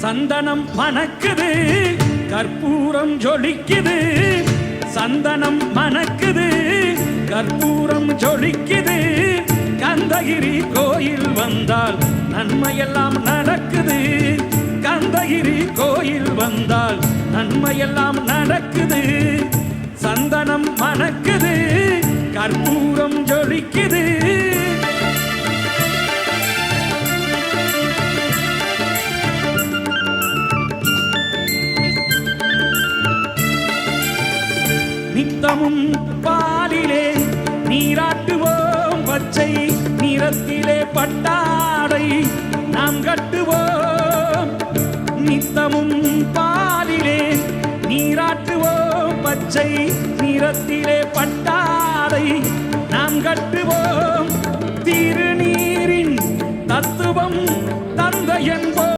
சந்தனம் மணக்குது, கற்பூரம் ஜொலிக்குது. சந்தனம் மணக்குது, கற்பூரம் ஜொலிக்குது. கந்தகிரி கோயில் வந்தால் நன்மையெல்லாம் நடக்குது. கந்தகிரி கோயில் வந்தால் நன்மையெல்லாம் நடக்குது. சந்தனம் மணக்குது, கற்பூரம் ஜொலிக்குது. நித்தமும் பாலிலே நீராட்டுவோம், பச்சை நிறத்திலே பட்டாடை நாம் கட்டுவோம். நித்தமும் பாலிலே நீராட்டுவோம், பச்சை நிறத்திலே பட்டாடை நாம் கட்டுவோம். திருநீரின் தத்துவம் தந்தை என்போம்.